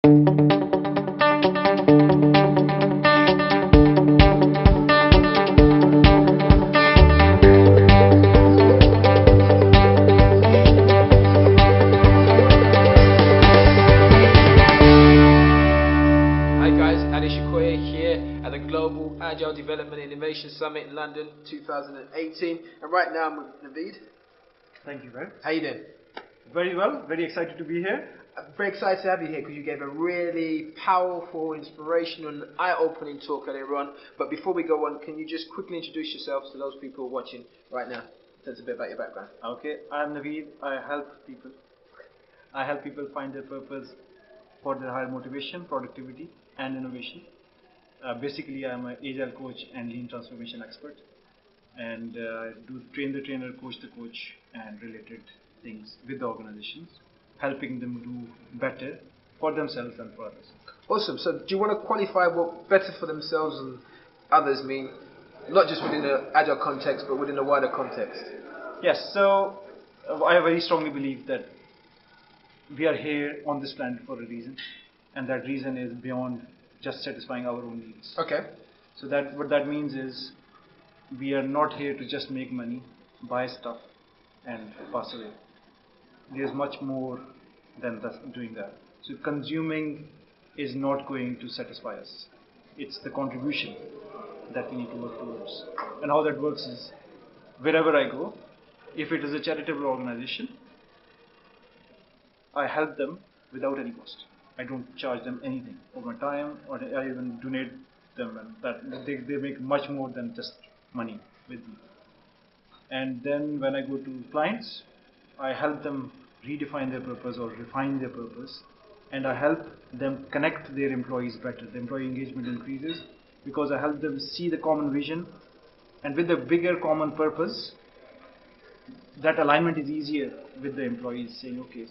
Agile Development and Innovation Summit in London 2018, and right now I'm with Naveed. Thank you, Brett. How you doing? Very well, very excited to be here. I'm very excited to have you here because you gave a really powerful, inspirational and eye-opening talk earlier on. But before we go on, can you just quickly introduce yourselves to those people watching right now? Tell us a bit about your background. Okay, I'm Naveed. I help people find their purpose for their higher motivation, productivity and innovation. Basically, I'm an Agile coach and lean transformation expert, and do train the trainer, coach the coach, and related things with the organizations, helping them do better for themselves and for others. Awesome. So, do you want to qualify what better for themselves and others mean, not just within the Agile context, but within the wider context? Yes. So, I very strongly believe that we are here on this planet for a reason, and that reason is beyond just satisfying our own needs. Okay. So that what that means is we are not here to just make money, buy stuff, and pass away. There's much more than doing that. So consuming is not going to satisfy us. It's the contribution that we need to work towards. And how that works is wherever I go, if it is a charitable organization, I help them without any cost. I don't charge them anything for my time, or I even donate them, and that they make much more than just money with me. And then when I go to clients, I help them redefine their purpose or refine their purpose, and I help them connect their employees better. The employee engagement increases because I help them see the common vision, and with the bigger common purpose, that alignment is easier with the employees, saying, okay,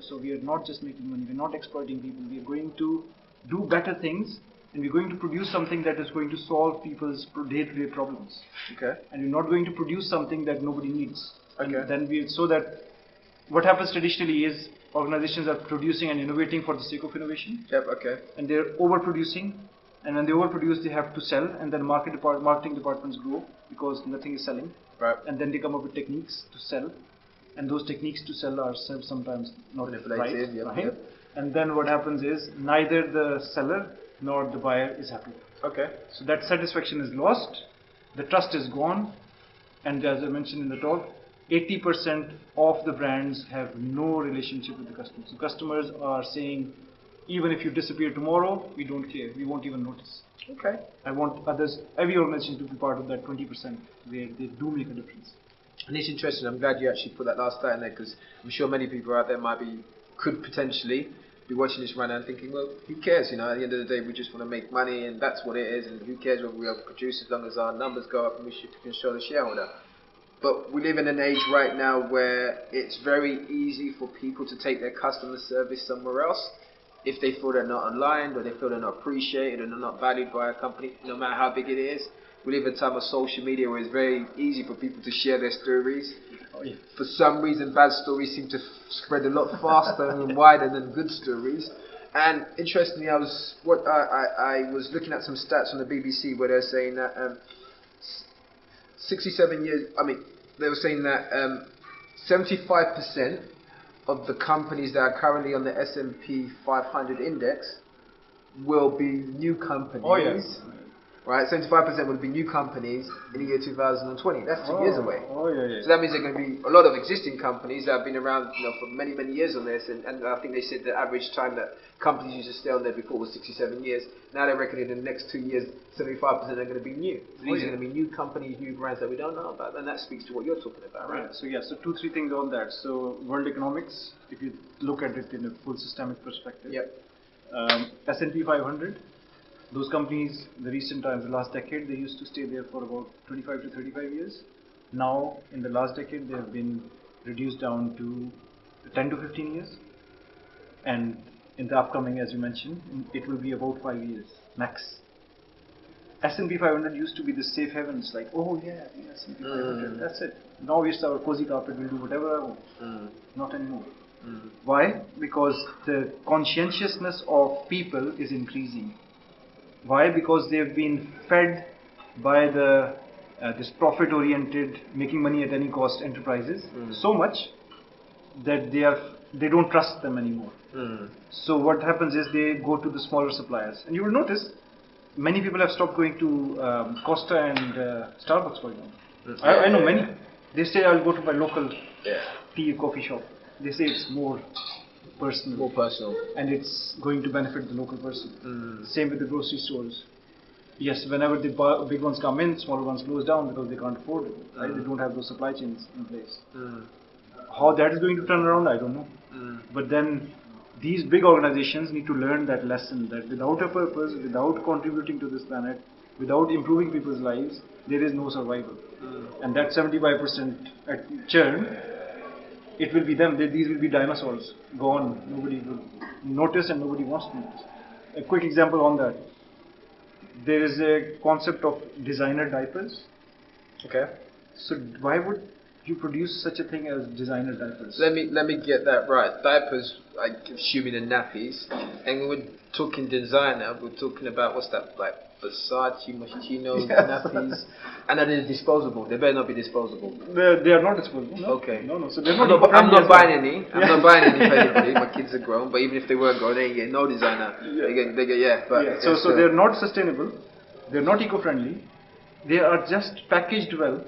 so we are not just making money, we're not exploiting people, we are going to do better things, and we're going to produce something that is going to solve people's day-to-day problems. Okay. And we're not going to produce something that nobody needs. Okay. And then so that what happens traditionally is organizations are producing and innovating for the sake of innovation. Yep. Okay. And they're overproducing, and when they overproduce, they have to sell, and then marketing departments grow because nothing is selling. Right. And then they come up with techniques to sell, and those techniques to sell are sometimes not right. Yep, Right? yep. And then what happens is neither the seller nor the buyer is happy. Okay. So that satisfaction is lost, the trust is gone, and as I mentioned in the talk, 80% of the brands have no relationship with the customers. So customers are saying, even if you disappear tomorrow, we don't care, we won't even notice. Okay. I want every organization to be part of that 20% where they do make a difference. And it's interesting. I'm glad you actually put that last stat in there, because I'm sure many people out there could potentially be watching this right now and thinking, well, who cares? You know, at the end of the day, we just want to make money, and that's what it is. And who cares whether we are produced, as long as our numbers go up and we can show the shareholder. But we live in an age right now where it's very easy for people to take their customer service somewhere else if they feel they're not aligned, or they feel they're not appreciated, and they're not valued by a company, no matter how big it is. We live in a time of social media where it's very easy for people to share their stories. Oh, yeah. For some reason, bad stories seem to spread a lot faster and wider than good stories. And interestingly, I was looking at some stats on the BBC where they're saying that 67 years. They were saying that 75% of the companies that are currently on the S&P 500 index will be new companies. Oh, yes. Right, 75% will be new companies in the year 2020. That's 2 years away. Oh, yeah. So that means there are going to be a lot of existing companies that have been around, for many, many years on this. And I think they said the average time that companies used to stay on there before was 67 years. Now they're reckoning in the next 2 years, 75% are going to be new. So these are going to be new companies, new brands that we don't know about. And that speaks to what you're talking about, right? So 2-3 things on that. So world economics, if you look at it in a full systemic perspective. Yep. S&P 500. Those companies, the recent times, the last decade, they used to stay there for about 25 to 35 years. Now, in the last decade, they have been reduced down to 10 to 15 years. And in the upcoming, as you mentioned, it will be about 5 years, max. S&P 500 used to be the safe haven. It's like, oh yeah, S&P 500, that's it. Now it's our cozy carpet, we'll do whatever I want. Not anymore. Why? Because the conscientiousness of people is increasing. Why? Because they've been fed by this profit-oriented, making money at any cost enterprises so much that they don't trust them anymore. So what happens is they go to the smaller suppliers, and you will notice many people have stopped going to Costa and Starbucks, for example. I know many. They say I'll go to my local tea coffee shop. They say it's more personal. More personal. And it's going to benefit the local person. Same with the grocery stores. Yes, whenever the big ones come in, smaller ones close down because they can't afford it. Right? They don't have those supply chains in place. How that is going to turn around, I don't know. But then these big organizations need to learn that lesson, that without a purpose, without contributing to this planet, without improving people's lives, there is no survival. And that 75% at churn, it will be them. These will be dinosaurs, gone. Nobody will notice and nobody wants to notice. A quick example on that. There is a concept of designer diapers. Okay. So why would you produce such a thing as designer diapers? Let me get that right. Diapers, I assuming the nappies, and when we're talking designer, we're talking about what's that, like Versace, Moschino, nappies, and that is disposable. They better not be disposable. They are not disposable. No. Okay. No. So they're not. I'm not buying any. I'm not buying any for anybody. My kids are grown, but even if they were grown, they ain't getting no designer. They get. But So they're not sustainable. They're not eco-friendly. They are just packaged well,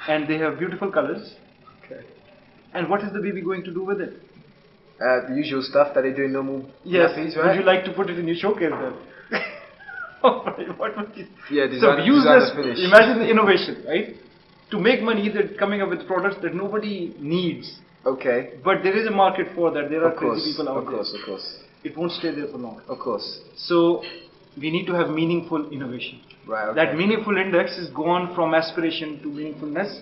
and they have beautiful colors. Okay. And what is the baby going to do with it? The usual stuff that they do in normal nappies, right? Would you like to put it in your showcase then? What would you? Designer, so useless. finish. Imagine the innovation, right? To make money, they're coming up with products that nobody needs. Okay. But there is a market for that. There are crazy people out there. Of course. It won't stay there for long. Of course. So we need to have meaningful innovation. Right. Okay. That meaningful index is gone from aspiration to meaningfulness.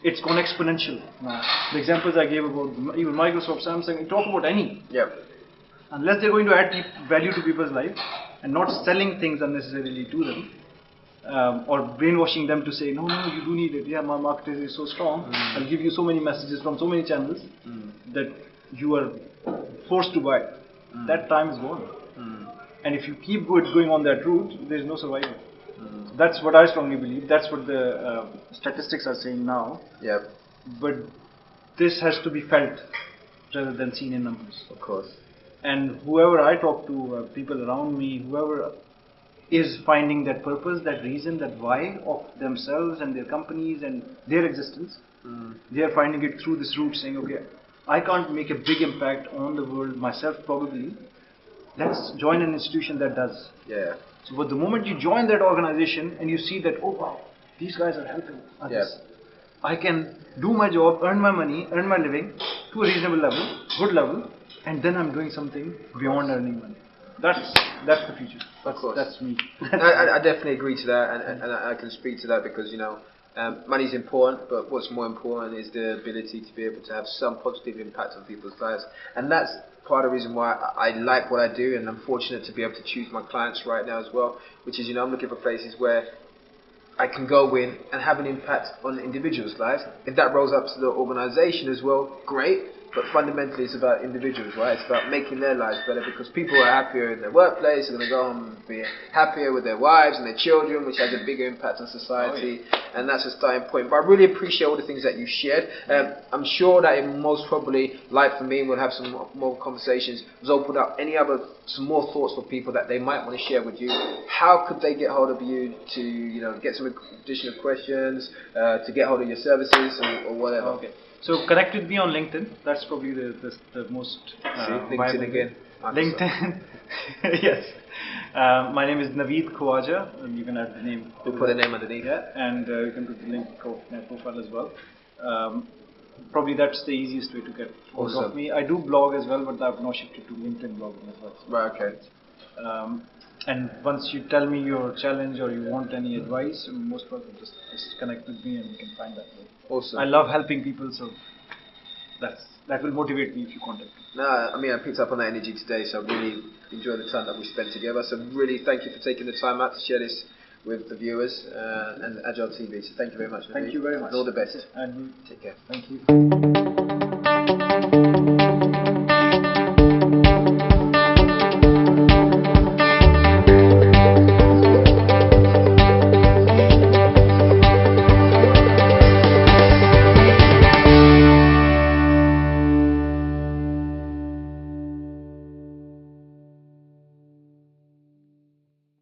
It's gone exponential now. The examples I gave about even Microsoft, Samsung, you talk about any. Yep. Unless they're going to add value to people's life and not selling things unnecessarily to them, or brainwashing them to say, no, you do need it. Yeah, my market is so strong. I'll give you so many messages from so many channels that you are forced to buy. That time is gone. And if you keep going on that route, there is no survival. That's what I strongly believe. That's what the statistics are saying now. Yep. But this has to be felt rather than seen in numbers. Of course. And whoever I talk to, people around me, whoever is finding that purpose, that reason, that why of themselves and their companies and their existence, they are finding it through this route, saying, okay, I can't make a big impact on the world myself probably. Let's join an institution that does. Yeah. So but the moment you join that organization and you see that, oh wow, these guys are helping others. Yep. I can do my job, earn my money, earn my living to a reasonable level, good level, and then I'm doing something beyond earning money. That's the future. Of course. That's me. I definitely agree to that, and I can speak to that because money is important, but what's more important is the ability to be able to have some positive impact on people's lives, and that's part of the reason why I like what I do, and I'm fortunate to be able to choose my clients right now as well, which is I'm looking for places where I can go in and have an impact on individuals' lives. If that rolls up to the organisation as well, great. But fundamentally, it's about individuals, right? It's about making their lives better because people are happier in their workplace. They're going to go home and be happier with their wives and their children, which has a bigger impact on society. And that's a starting point. But I really appreciate all the things that you shared. I'm sure that it most probably, like for me, we'll have some more conversations. It's opened up some more thoughts for people that they might want to share with you. How could they get hold of you to, get some additional questions, to get hold of your services or whatever? Okay. So connect with me on LinkedIn. That's probably the most LinkedIn again. LinkedIn. Yes. My name is Naveed Khawaja, and you can add the name. We'll put the name underneath. Yeah, and you can put the link to my profile as well. Probably that's the easiest way to get hold of me. I do blog as well, but I've now shifted to LinkedIn blogging as well. Right. Okay. And once you tell me your challenge or you want any advice, most welcome. Just connect with me and you can find that way. Awesome. I love helping people, so that will motivate me if you contact me. No, I picked up on that energy today, so I really enjoyed the time that we spent together. So really, thank you for taking the time out to share this with the viewers and Agile TV. So thank you very much. Thank you very much. And all the best. And take care. Thank you.